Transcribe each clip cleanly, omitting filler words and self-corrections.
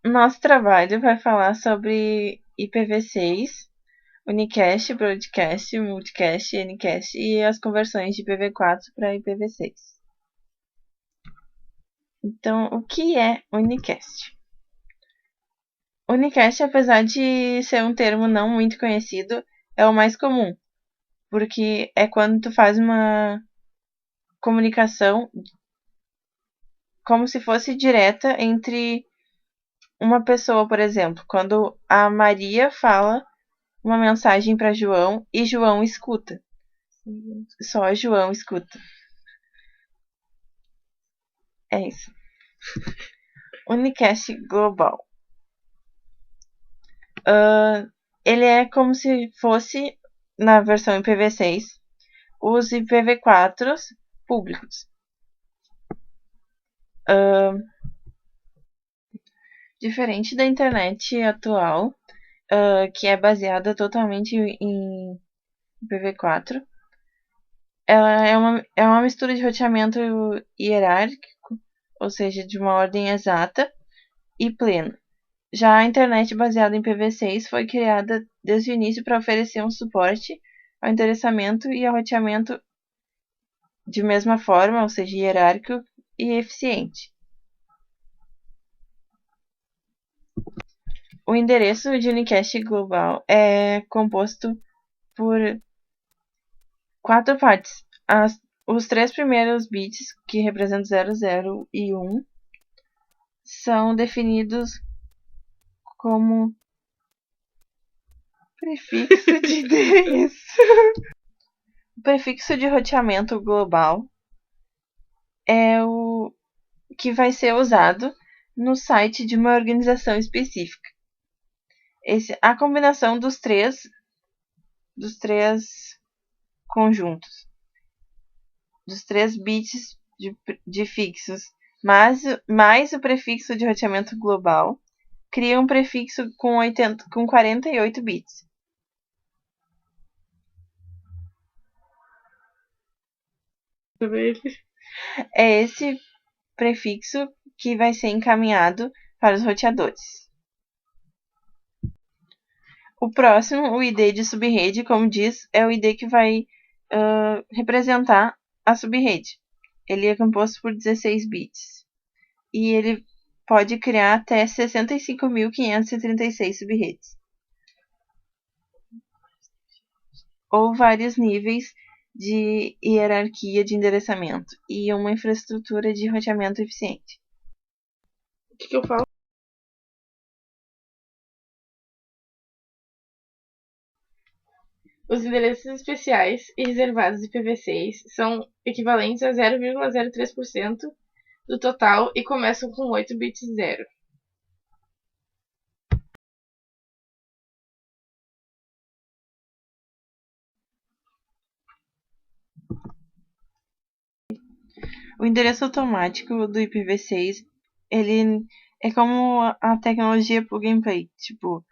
Nosso trabalho vai falar sobre IPv6, unicast, broadcast, multicast, ncast e as conversões de IPv4 para IPv6. Então, o que é unicast? Unicast, apesar de ser um termo não muito conhecido, é o mais comum, porque é quando tu faz uma comunicação como se fosse direta entre uma pessoa, por exemplo, quando a Maria fala uma mensagem para João e João escuta. Só João escuta. É isso. Unicast global. Ele é como se fosse, na versão IPv6, os IPv4 públicos. Diferente da internet atual, que é baseada totalmente em IPv4, ela é uma mistura de roteamento hierárquico, ou seja, de uma ordem exata e plena. Já a internet baseada em IPv6 foi criada desde o início para oferecer um suporte ao endereçamento e ao roteamento de mesma forma, ou seja, hierárquico e eficiente. O endereço de unicast global é composto por 4 partes. Os 3 primeiros bits, que representam 0, 0 e 1, são definidos como prefixo de endereço. O prefixo de roteamento global é o que vai ser usado no site de uma organização específica. A combinação dos três conjuntos, dos 3 bits de fixos, mais o prefixo de roteamento global, cria um prefixo com 48 bits. É esse prefixo que vai ser encaminhado para os roteadores. O próximo, o ID de subrede, como diz, é o ID que vai representar a subrede. Ele é composto por 16 bits. E ele pode criar até 65.536 subredes. Ou vários níveis de hierarquia de endereçamento e uma infraestrutura de roteamento eficiente. O que eu falo? Os endereços especiais e reservados de IPv6 são equivalentes a 0,03% do total e começam com 8 bits 0. O endereço automático do IPv6, ele é como a tecnologia plug and play. Tipo,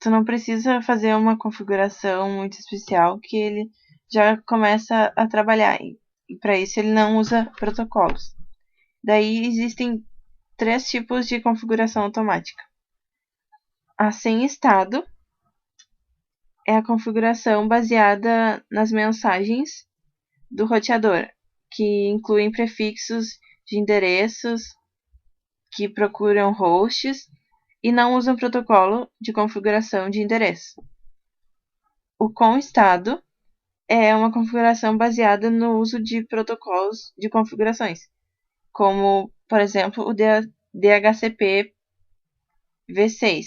tu não precisa fazer uma configuração muito especial que ele já começa a trabalhar. E para isso ele não usa protocolos. Daí existem 3 tipos de configuração automática. A sem estado é a configuração baseada nas mensagens do roteador, que incluem prefixos de endereços que procuram hosts e não usam protocolo de configuração de endereço. O com estado é uma configuração baseada no uso de protocolos de configurações, como, por exemplo, o DHCP v6,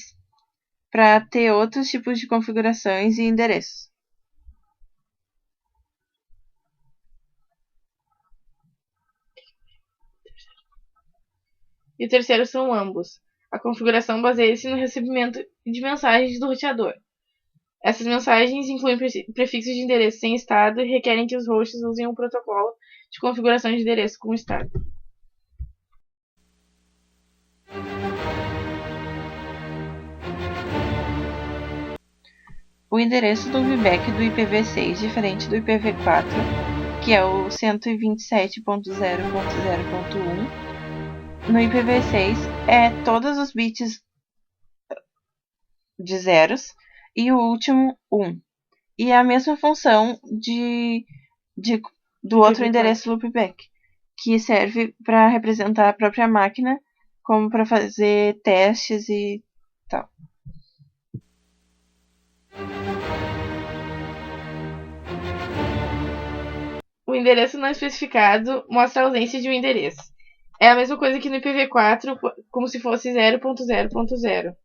para ter outros tipos de configurações e endereços. E o terceiro são ambos. A configuração baseia-se no recebimento de mensagens do roteador. Essas mensagens incluem prefixos de endereço sem estado e requerem que os hosts usem um protocolo de configuração de endereço com estado. O endereço do VBAC do IPv6, diferente do IPv4, que é o 127.0.0.1, no IPv6 é todos os bits de zeros e o último 1. E é a mesma função do outro endereço loopback, que serve para representar a própria máquina, como para fazer testes e tal. O endereço não especificado mostra a ausência de um endereço. É a mesma coisa que no IPv4, como se fosse 0.0.0.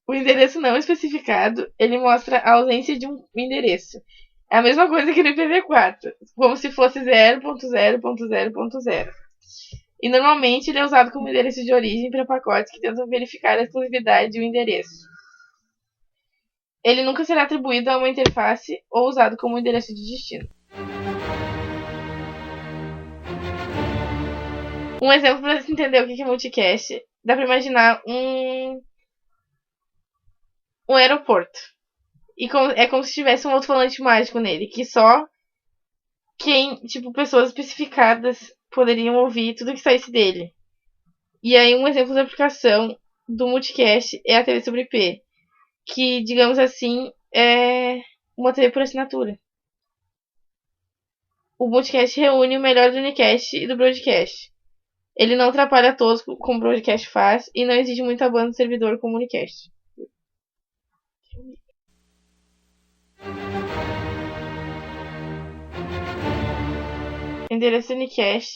O endereço não especificado, ele mostra a ausência de um endereço. É a mesma coisa que no IPv4, como se fosse 0.0.0.0. E normalmente ele é usado como endereço de origem para pacotes que tentam verificar a exclusividade de um endereço. Ele nunca será atribuído a uma interface ou usado como endereço de destino. Um exemplo para você entender o que é multicast, dá para imaginar um aeroporto. E é como se tivesse um alto-falante mágico nele, que só pessoas especificadas poderiam ouvir tudo que saísse dele. E aí um exemplo de aplicação do multicast é a TV sobre IP, que, digamos assim, é uma TV por assinatura. O multicast reúne o melhor do unicast e do broadcast. Ele não atrapalha todos como o broadcast faz e não exige muita banda do servidor como o unicast. Endereço unicast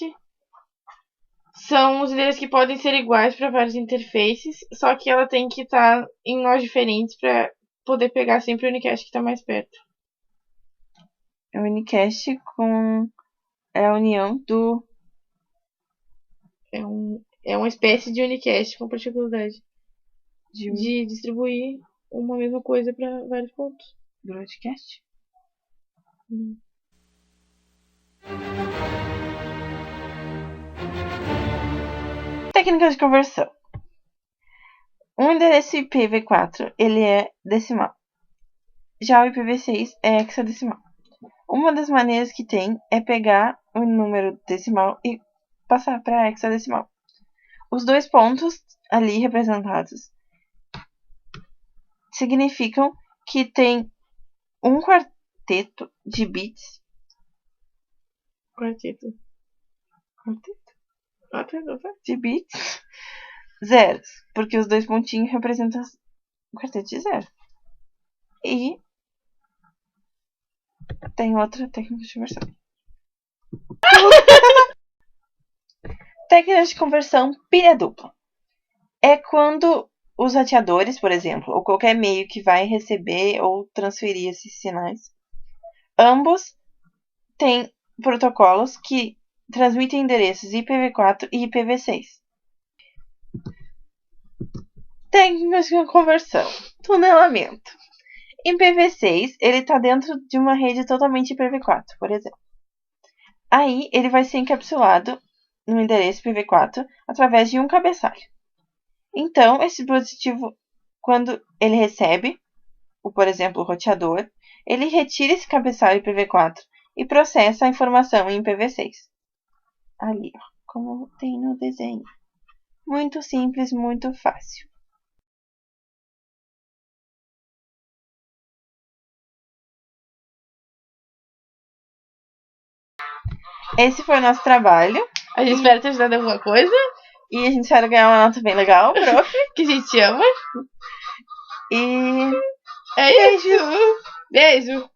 são os endereços que podem ser iguais para várias interfaces, só que ela tem que estar em nós diferentes para poder pegar sempre o unicast que está mais perto. O unicast é a união do... É uma espécie de unicast com particularidade de distribuir uma mesma coisa para vários pontos. Broadcast? Técnicas de conversão. Um endereço IPv4 ele é decimal. Já o IPv6 é hexadecimal. Uma das maneiras que tem é pegar o número decimal e passar para hexadecimal. Os dois pontos ali representados significam que tem um quarteto de bits. Quarteto. De bits zeros, porque os dois pontinhos representam o quarteto de zero. E tem outra técnica de conversão. Técnica de conversão pilha dupla. É quando os rateadores, por exemplo, ou qualquer meio que vai receber ou transferir esses sinais, ambos têm protocolos que transmitem endereços IPv4 e IPv6. Técnicas de conversão. Tunelamento. IPv6, ele está dentro de uma rede totalmente IPv4, por exemplo. Aí, ele vai ser encapsulado no endereço IPv4 através de um cabeçalho. Então, esse dispositivo, quando ele recebe, por exemplo, o roteador, ele retira esse cabeçalho IPv4 e processa a informação em IPv6. Ali, ó, como tem no desenho. Muito simples, muito fácil. Esse foi o nosso trabalho. A gente espera ter ajudado em alguma coisa. E a gente espera ganhar uma nota bem legal, prof. Que a gente ama. E é isso. Beijo.